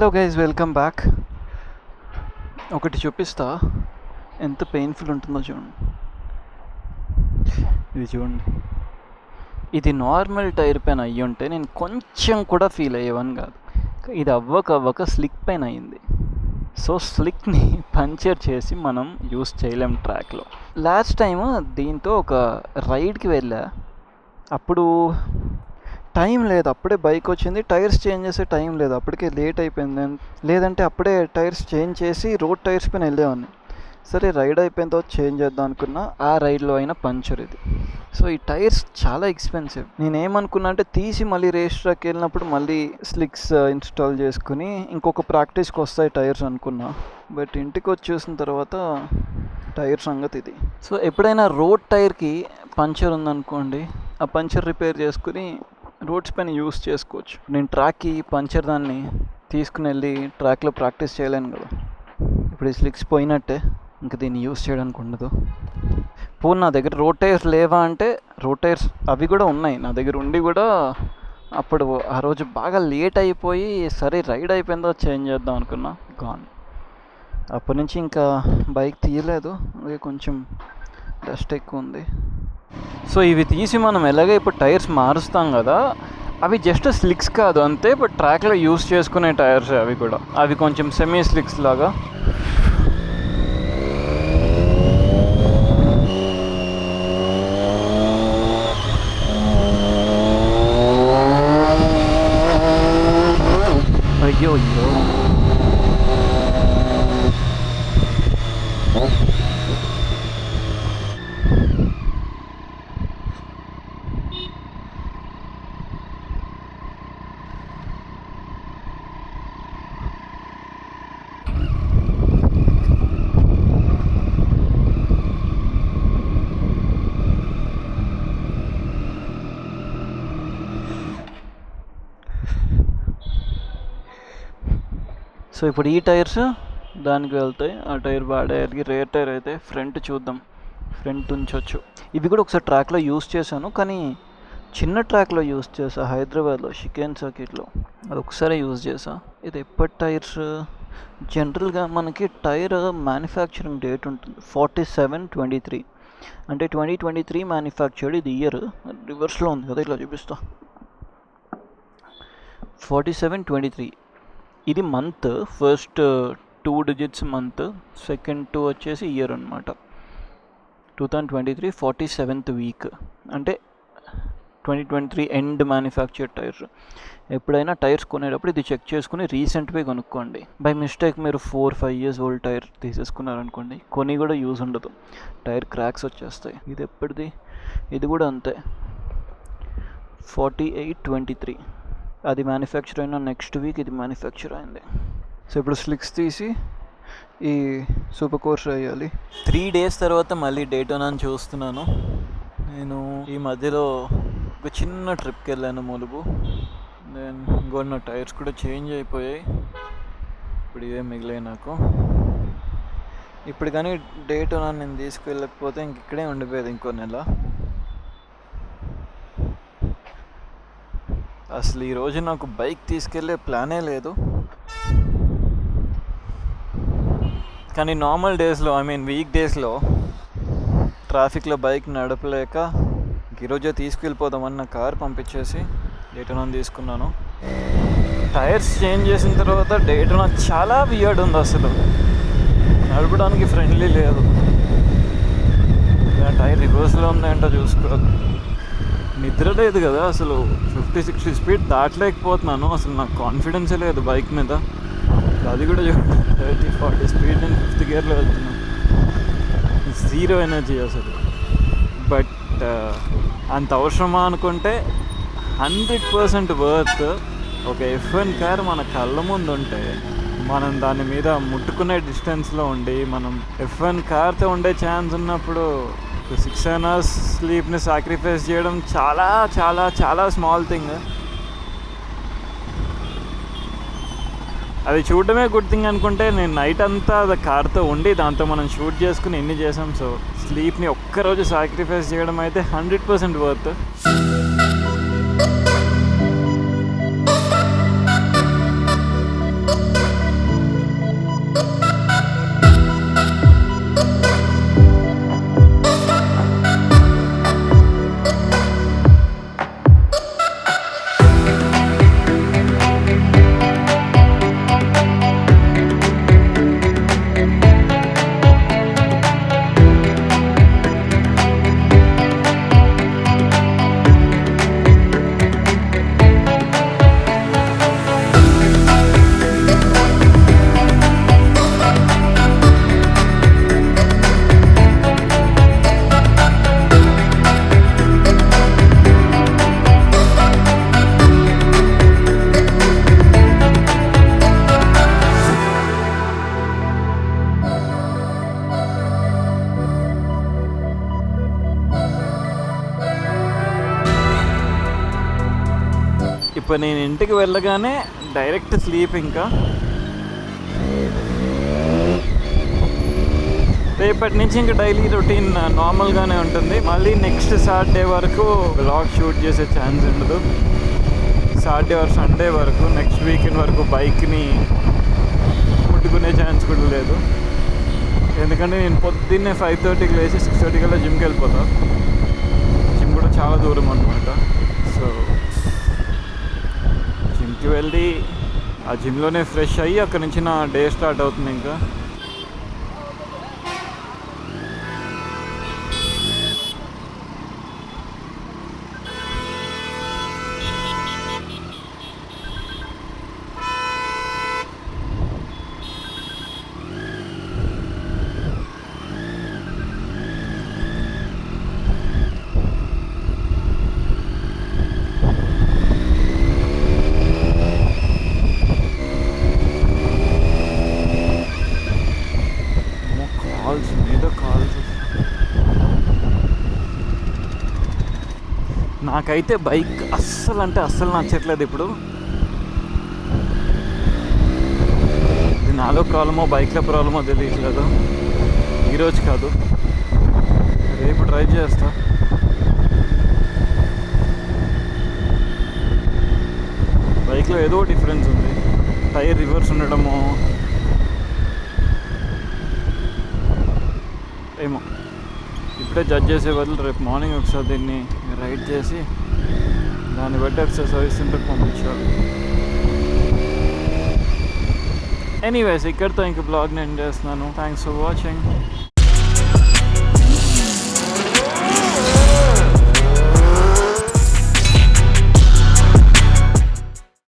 Hello guys, welcome back. ఒకటి చూపిస్తా ఎంత పెయిన్ఫుల్ ఉంటుందో చూడండి. ఇది చూడండి, ఇది నార్మల్ టైర్ పైన అయ్యి ఉంటే నేను కొంచెం కూడా ఫీల్ అయ్యేవాని కాదు. ఇది అవ్వక స్లిక్ పైన అయ్యింది. సో స్లిక్ని పంచర్ చేసి మనం యూస్ చేయలేం ట్రాక్లో. లాస్ట్ టైం దీంతో ఒక రైడ్కి వెళ్ళా. అప్పుడు టైం లేదు, అప్పుడే బైక్ వచ్చింది, టైర్స్ చేంజ్ చేసే టైం లేదు, అప్పటికే లేట్ అయిపోయింది. లేదంటే అప్పుడే టైర్స్ చేంజ్ చేసి రోడ్ టైర్స్ పైన వెళ్ళేవాడిని. సరే రైడ్ అయిపోయిన తర్వాత చేంజ్ చేద్దాం అనుకున్నా, ఆ రైడ్లో అయిన పంచర్ ఇది. సో ఈ టైర్స్ చాలా ఎక్స్పెన్సివ్. నేనేమనుకున్నా అంటే తీసి మళ్ళీ రేస్ ట్రాక్కి వెళ్ళినప్పుడు మళ్ళీ స్లిక్స్ ఇన్స్టాల్ చేసుకుని ఇంకొక ప్రాక్టీస్కి వస్తాయి టైర్స్ అనుకున్నా. బట్ ఇంటికి వచ్చి చూసిన తర్వాత టైర్ సంగతి ఇది. సో ఎప్పుడైనా రోడ్ టైర్కి పంచర్ ఉందనుకోండి, ఆ పంచర్ రిపేర్ చేసుకుని రోడ్స్ పైన యూస్ చేసుకోవచ్చు. నేను ట్రాక్కి పంచర్ దాన్ని తీసుకుని వెళ్ళి ట్రాక్లో ప్రాక్టీస్ చేయలేను కదా. ఇప్పుడు ఈ స్లిక్స్ పోయినట్టే, ఇంకా దీన్ని యూస్ చేయడానికి ఉండదు. పోనీ నా దగ్గర రోడ్ టైర్స్ లేవా అంటే రోడ్ టైర్స్ అవి కూడా ఉన్నాయి నా దగ్గర, ఉండి కూడా అప్పుడు ఆ రోజు బాగా లేట్ అయిపోయి సరే రైడ్ అయిపోయిందో చేంజ్ చేద్దాం అనుకున్నా, గాన్. అప్పటి నుంచి ఇంకా బైక్ తీయలేదు, అదే కొంచెం డస్ట్ ఎక్కువ ఉంది. సో ఇవి తీసి మనం ఎలాగో ఇప్పుడు టైర్స్ మారుస్తాం కదా, అవి జస్ట్ స్లిక్స్ కాదు అంతే, బట్ ట్రాక్లో యూస్ చేసుకునే టైర్స్ అవి కూడా. అవి కొంచెం సెమీ స్లిక్స్ లాగా. అయ్యో అయ్యో, సో ఇప్పుడు ఈ టైర్స్ దానికి వెళ్తాయి, ఆ టైర్ వాడేయాలి. రేర్ టైర్ అయితే ఫ్రంట్ చూద్దాం, ఫ్రంట్ ఉంచవచ్చు. ఇవి కూడా ఒకసారి ట్రాక్లో యూస్ చేశాను, కానీ చిన్న ట్రాక్లో యూస్ చేసా, హైదరాబాద్లో షికేన్ సర్కిట్లో. అది ఒకసారి యూజ్ చేసా. ఇది ఎప్పటి టైర్స్? జనరల్గా మనకి టైర్ మ్యానుఫ్యాక్చరింగ్ డేట్ ఉంటుంది 47/23, అంటే 2023 మ్యానుఫ్యాక్చర్డ్. ఇది ఇయర్ రివర్స్లో ఉంది కదా, ఇట్లా చూపిస్తా. 47/23 ఇది month, first 2 digits month, second 2 వచ్చేసి ఇయర్ అనమాట. 2023 47th వీక్, అంటే 2023 ఎండ్ మ్యానుఫ్యాక్చర్ టైర్స్. ఎప్పుడైనా టైర్స్ కొనేటప్పుడు ఇది చెక్ చేసుకుని రీసెంట్వే కొనుక్కోండి. బై మిస్టేక్ మీరు 4-5 years ఓల్డ్ టైర్ తీసేసుకున్నారనుకోండి, కొని కూడా యూజ్ ఉండదు, టైర్ క్రాక్స్ వచ్చేస్తాయి. ఇది ఎప్పటిది? ఇది కూడా అంతే, 48/23. అది మ్యానుఫ్యాక్చర్ అయిన నెక్స్ట్ వీక్ ఇది మ్యానుఫ్యాక్చర్ అయింది. సో ఇప్పుడు స్లిక్స్ తీసి ఈ సూపర్ కోర్స్ వేయాలి. 3 days తర్వాత మళ్ళీ డేటోనాని చూస్తున్నాను. నేను ఈ మధ్యలో ఒక చిన్న ట్రిప్కి వెళ్ళాను ములుగు. నేను ఇంకో నా టైర్స్ కూడా చేంజ్ అయిపోయాయి, ఇప్పుడు ఇవే మిగిలాయి నాకు. ఇప్పుడు కానీ డేటోనాని నేను తీసుకెళ్ళకపోతే ఇంక ఇక్కడే ఉండిపోయేది ఇంకో నెల. అసలు ఈరోజు నాకు బైక్ తీసుకెళ్ళే ప్లానే లేదు, కానీ నార్మల్ డేస్లో, వీక్ డేస్లో ట్రాఫిక్లో బైక్ నడపలేక ఈరోజే తీసుకెళ్ళిపోదామని నా కార్ పంపించేసి డేటోనాని తీసుకున్నాను. టైర్స్ చేంజ్ చేసిన తర్వాత డేటోనా చాలా వియర్డ్ ఉంది, అసలు నడపడానికి ఫ్రెండ్లీ లేదు. టైర్ రివర్స్లో ఉందేంటో చూసుకోవాలి. నిద్ర లేదు కదా, అసలు 50-60 స్పీడ్ దాటలేకపోతున్నాను. అసలు నాకు కాన్ఫిడెన్సే లేదు బైక్ మీద. అది కూడా 30-40 స్పీడ్ నేను 5th gearలో వెళ్తున్నాను, జీరో ఎనర్జీ అసలు. బట్ అంత అవసరమా అనుకుంటే 100% వర్త్. ఒక F1 కార్ మన కళ్ళ ముందు ఉంటే మనం దాని మీద ముట్టుకునే డిస్టెన్స్లో ఉండి, మనం F1 కార్తో ఉండే ఛాన్స్ ఉన్నప్పుడు 6 hours స్లీప్ని సాక్రిఫైస్ చేయడం చాలా చాలా చాలా స్మాల్ థింగ్. అది చూడడమే గుడ్ థింగ్ అనుకుంటే, నేను నైట్ అంతా అది కార్తో ఉండి దాంతో మనం షూట్ చేసుకుని ఎన్ని చేసాం. సో స్లీప్ని ఒక్కరోజు సాక్రిఫైస్ చేయడం అయితే 100% వర్త్. ఇప్పుడు నేను ఇంటికి వెళ్ళగానే డైరెక్ట్ స్లీప్. ఇంకా రేపటి నుంచి ఇంకా డైలీ రొటీన్ నార్మల్గానే ఉంటుంది. మళ్ళీ నెక్స్ట్ సాటర్డే వరకు వ్లాగ్ షూట్ చేసే ఛాన్స్ ఉండదు. సాటర్డే ఆర్ సండే వరకు, నెక్స్ట్ వీకెండ్ వరకు బైక్ని ముట్టుకునే ఛాన్స్ కూడా లేదు. ఎందుకంటే నేను పొద్దున్నే 5:30కి లేచి 6:30 కల్లా జిమ్కి వెళ్ళిపోతా. జిమ్ కూడా చాలా దూరం అనమాట. సో జిమ్కి వెళ్ళి ఆ జిమ్లోనే ఫ్రెష్ అయ్యి అక్కడి నుంచి నా డే స్టార్ట్ అవుతుంది. ఇంకా కాల్స్ మీద కాల్స్. నాకైతే బైక్ అస్సలు అంటే అస్సలు నచ్చట్లేదు ఇప్పుడు. ఇది నాలో ప్రాబ్లమో బైక్లో ప్రాబ్లమో తెలియట్లేదు. ఈరోజు కాదు, రేపు ట్రై చేస్తా. బైక్లో ఏదో డిఫరెన్స్ ఉంది. టైర్ రివర్స్ ఉండడము ఏమో, ఇప్పుడే జడ్జ్ చేసే బదులు రేపు మార్నింగ్ ఒకసారి దీన్ని రైడ్ చేసి దాన్ని బట్టి ఒకసారి సర్వీస్ సెంటర్కి పంపించాలి. ఎనీవేస్, ఇక్కడితో ఇంక బ్లాగ్ని ఎండ్ చేస్తున్నాను. Thanks for watching.